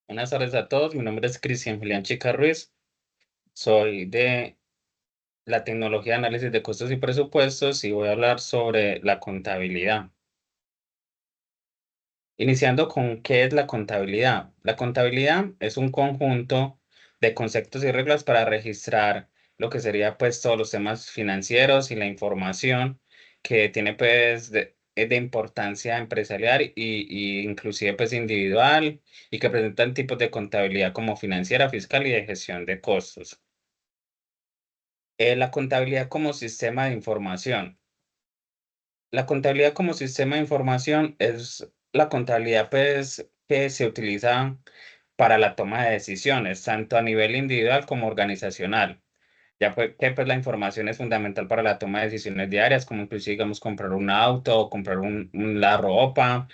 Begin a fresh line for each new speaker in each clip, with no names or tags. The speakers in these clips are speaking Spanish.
Buenas tardes a todos, mi nombre es Cristian Julián Chica Ruiz, soy de la tecnología de análisis de costos y presupuestos y voy a hablar sobre la contabilidad. Iniciando con qué es la contabilidad. La contabilidad es un conjunto de conceptos y reglas para registrar lo que sería pues todos los temas financieros y la información que tiene pues de importancia empresarial y inclusive pues individual y que presentan tipos de contabilidad como financiera, fiscal y de gestión de costos. La contabilidad como sistema de información. La contabilidad como sistema de información es la contabilidad pues, que se utiliza para la toma de decisiones, tanto a nivel individual como organizacional. Ya que pues, la información es fundamental para la toma de decisiones diarias, como inclusive digamos comprar un auto o comprar la ropa.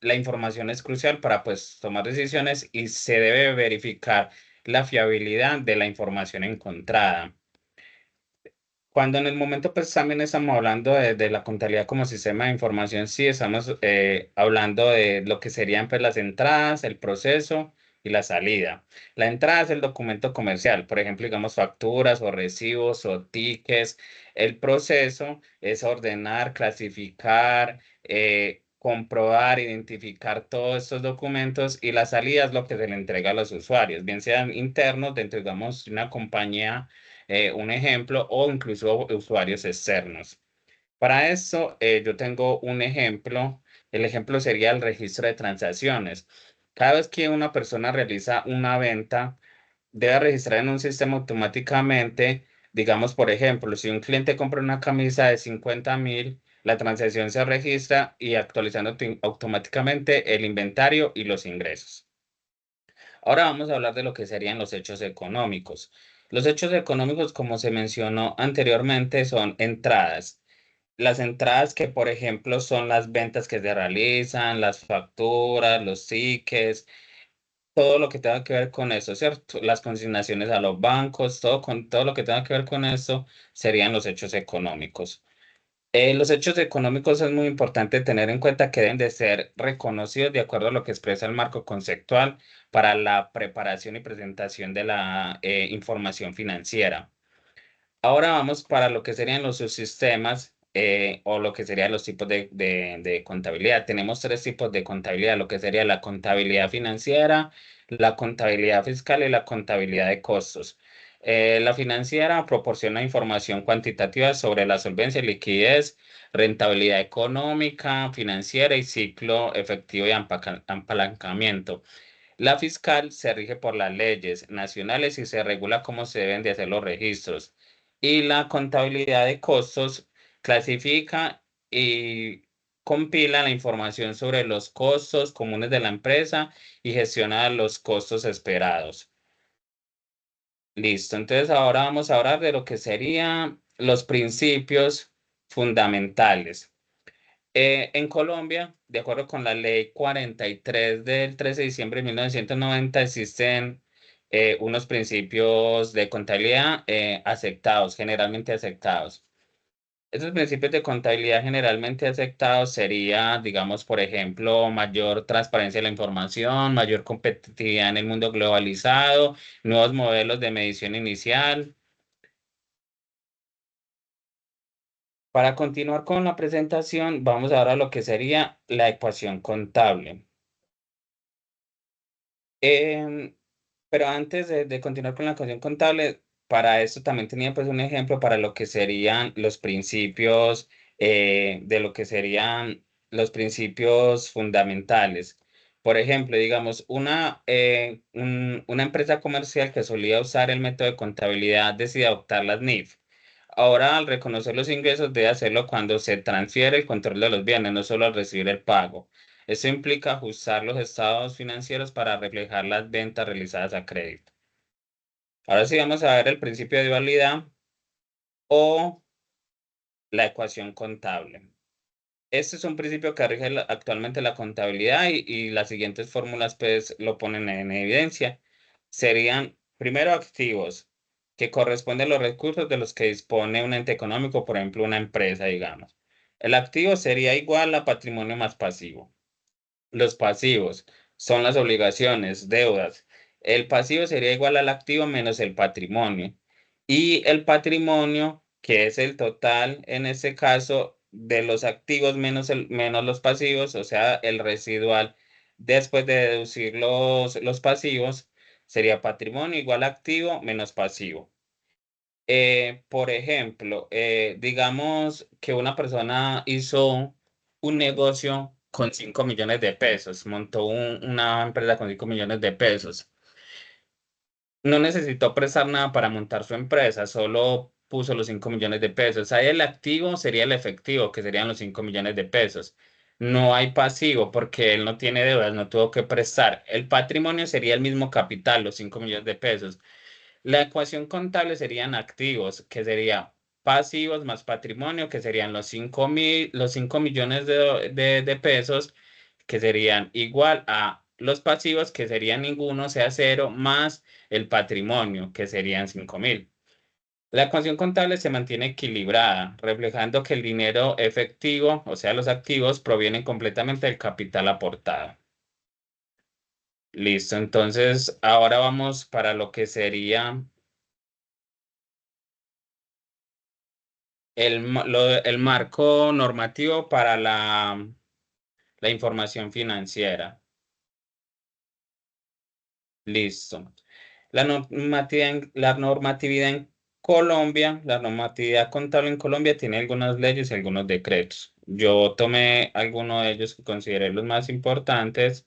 La información es crucial para pues tomar decisiones y se debe verificar la fiabilidad de la información encontrada. Cuando en el momento pues también estamos hablando de la contabilidad como sistema de información, sí estamos hablando de lo que serían pues las entradas, el proceso y la salida. La entrada es el documento comercial, por ejemplo, digamos facturas o recibos o tickets. El proceso es ordenar, clasificar, comprobar, identificar todos estos documentos y la salida es lo que se le entrega a los usuarios, bien sean internos dentro, digamos, de una compañía un ejemplo, o incluso usuarios externos. Para esto, yo tengo un ejemplo. El ejemplo sería el registro de transacciones. Cada vez que una persona realiza una venta, debe registrar en un sistema automáticamente, digamos, por ejemplo, si un cliente compra una camisa de 50.000, la transacción se registra y actualizando automáticamente el inventario y los ingresos. Ahora vamos a hablar de lo que serían los hechos económicos. Los hechos económicos, como se mencionó anteriormente, son entradas. Las entradas que, por ejemplo, son las ventas que se realizan, las facturas, los tickets, todo lo que tenga que ver con eso, ¿cierto? Las consignaciones a los bancos, todo lo que tenga que ver con eso serían los hechos económicos. Los hechos económicos es muy importante tener en cuenta que deben de ser reconocidos de acuerdo a lo que expresa el marco conceptual para la preparación y presentación de la información financiera. Ahora vamos para lo que serían los subsistemas o lo que serían los tipos de contabilidad. Tenemos tres tipos de contabilidad, lo que sería la contabilidad financiera, la contabilidad fiscal y la contabilidad de costos. La financiera proporciona información cuantitativa sobre la solvencia y liquidez, rentabilidad económica, financiera y ciclo efectivo y apalancamiento. La fiscal se rige por las leyes nacionales y se regula cómo se deben de hacer los registros. Y la contabilidad de costos clasifica y compila la información sobre los costos comunes de la empresa y gestiona los costos esperados. Listo, entonces ahora vamos a hablar de lo que serían los principios fundamentales. En Colombia, de acuerdo con la ley 43 del 13 de diciembre de 1990, existen unos principios de contabilidad aceptados, generalmente aceptados. Esos principios de contabilidad generalmente aceptados sería, digamos, por ejemplo, mayor transparencia de la información, mayor competitividad en el mundo globalizado, nuevos modelos de medición inicial. Para continuar con la presentación, vamos ahora a lo que sería la ecuación contable. Em, pero antes de continuar con la ecuación contable, para esto también tenía pues un ejemplo para lo que serían los principios de lo que serían los principios fundamentales. Por ejemplo, digamos, una empresa comercial que solía usar el método de contabilidad decide adoptar las NIF. Ahora, al reconocer los ingresos, debe hacerlo cuando se transfiere el control de los bienes, no solo al recibir el pago. Esto implica ajustar los estados financieros para reflejar las ventas realizadas a crédito. Ahora sí vamos a ver el principio de dualidad o la ecuación contable. Este es un principio que rige actualmente la contabilidad y las siguientes fórmulas pues lo ponen en evidencia. Serían primero activos, que corresponden a los recursos de los que dispone un ente económico, por ejemplo, una empresa, digamos. El activo sería igual a patrimonio más pasivo. Los pasivos son las obligaciones, deudas. El pasivo sería igual al activo menos el patrimonio. Y el patrimonio, que es el total, en este caso, de los activos menos los pasivos, o sea, el residual, después de deducir los pasivos, sería patrimonio igual a activo menos pasivo. Por ejemplo, digamos que una persona hizo un negocio con 5 millones de pesos, montó una empresa con 5 millones de pesos. No necesitó prestar nada para montar su empresa, solo puso los 5 millones de pesos. Ahí el activo sería el efectivo, que serían los 5 millones de pesos. No hay pasivo porque él no tiene deudas, no tuvo que prestar. El patrimonio sería el mismo capital, los 5 millones de pesos. La ecuación contable serían activos, que sería pasivos más patrimonio, que serían los 5 millones de pesos, que serían igual a los pasivos, que serían ninguno, sea cero, más el patrimonio, que serían 5.000. La ecuación contable se mantiene equilibrada, reflejando que el dinero efectivo, o sea, los activos, provienen completamente del capital aportado. Listo, entonces ahora vamos para lo que sería el marco normativo para la información financiera. Listo. La normatividad en Colombia, la normatividad contable en Colombia tiene algunas leyes y algunos decretos. Yo tomé algunos de ellos que consideré los más importantes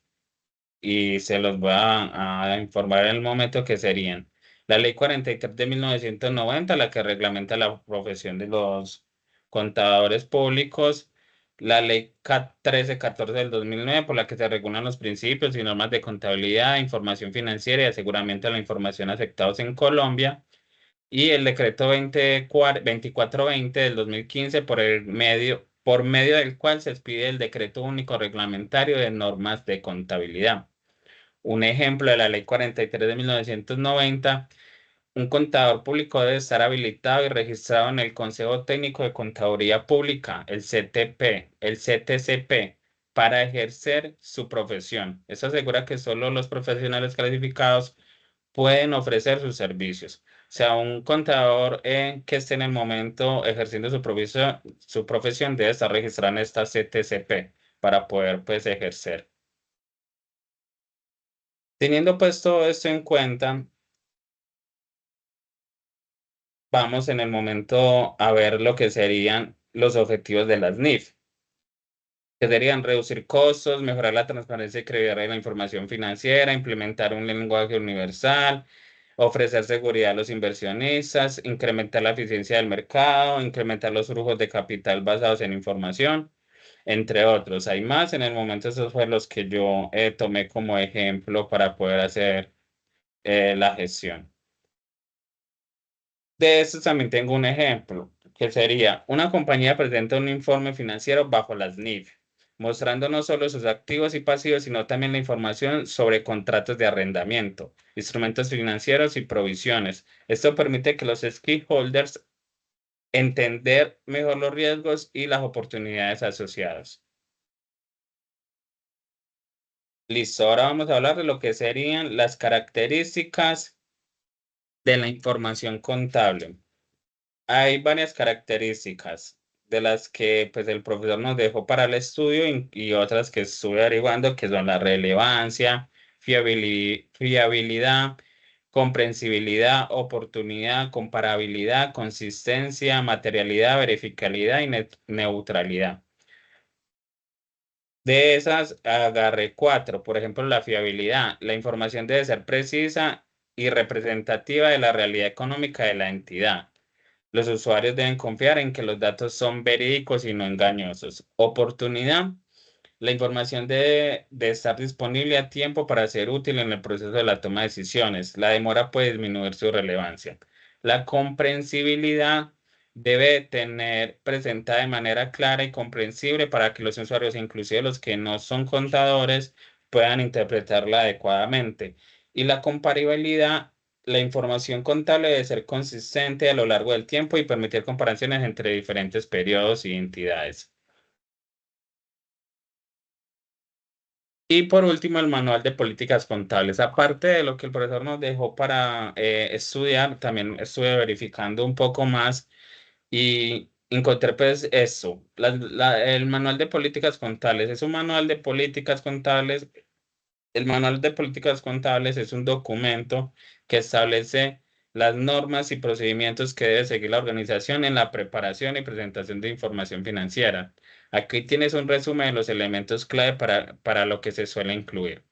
y se los voy a informar en el momento, que serían la Ley 43 de 1990, la que reglamenta la profesión de los contadores públicos, la Ley 1314 del 2009, por la que se regulan los principios y normas de contabilidad, información financiera y aseguramiento de la información aceptados en Colombia, y el decreto 2420 del 2015, por medio del cual se expide el decreto único reglamentario de normas de contabilidad. Un ejemplo de la Ley 43 de 1990: un contador público debe estar habilitado y registrado en el Consejo Técnico de Contaduría Pública, el CTP, el CTCP, para ejercer su profesión. Eso asegura que solo los profesionales calificados pueden ofrecer sus servicios. O sea, un contador que esté en el momento ejerciendo su profesión debe estar registrado en esta CTCP para poder, pues, ejercer. Teniendo pues todo esto en cuenta, vamos en el momento a ver lo que serían los objetivos de las NIF, que serían reducir costos, mejorar la transparencia y credibilidad de la información financiera, implementar un lenguaje universal, ofrecer seguridad a los inversionistas, incrementar la eficiencia del mercado, incrementar los flujos de capital basados en información, entre otros. Hay más. En el momento esos fueron los que yo tomé como ejemplo para poder hacer la gestión. De estos también tengo un ejemplo, que sería: una compañía presenta un informe financiero bajo las NIF, mostrando no solo sus activos y pasivos, sino también la información sobre contratos de arrendamiento, instrumentos financieros y provisiones. Esto permite que los stakeholders entender mejor los riesgos y las oportunidades asociadas. Listo, ahora vamos a hablar de lo que serían las características de la información contable. Hay varias características de las que, pues, el profesor nos dejó para el estudio, y otras que estuve averiguando, que son la relevancia, fiabilidad, comprensibilidad, oportunidad, comparabilidad, consistencia, materialidad, verificabilidad y neutralidad. De esas agarré cuatro. Por ejemplo, la fiabilidad. La información debe ser precisa y representativa de la realidad económica de la entidad. Los usuarios deben confiar en que los datos son verídicos y no engañosos. Oportunidad: la información debe estar disponible a tiempo para ser útil en el proceso de la toma de decisiones. La demora puede disminuir su relevancia. La comprensibilidad: debe tener presentada de manera clara y comprensible para que los usuarios, inclusive los que no son contadores, puedan interpretarla adecuadamente. Y la comparabilidad: la información contable debe ser consistente a lo largo del tiempo y permitir comparaciones entre diferentes periodos y entidades. Y por último, el manual de políticas contables. Aparte de lo que el profesor nos dejó para estudiar, también estuve verificando un poco más y encontré pues eso. El manual de políticas contables es un manual de políticas contables. El manual de políticas contables es un documento que establece las normas y procedimientos que debe seguir la organización en la preparación y presentación de información financiera. Aquí tienes un resumen de los elementos clave para lo que se suele incluir.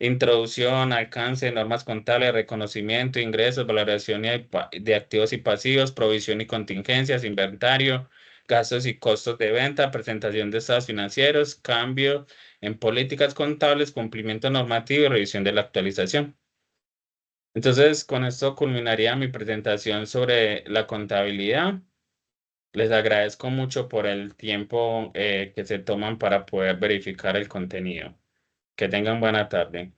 Introducción, alcance, normas contables, reconocimiento, ingresos, valoración de activos y pasivos, provisión y contingencias, inventario, gastos y costos de venta, presentación de estados financieros, cambio en políticas contables, cumplimiento normativo y revisión de la actualización. Entonces, con esto culminaría mi presentación sobre la contabilidad. Les agradezco mucho por el tiempo que se toman para poder verificar el contenido. Que tengan buena tarde.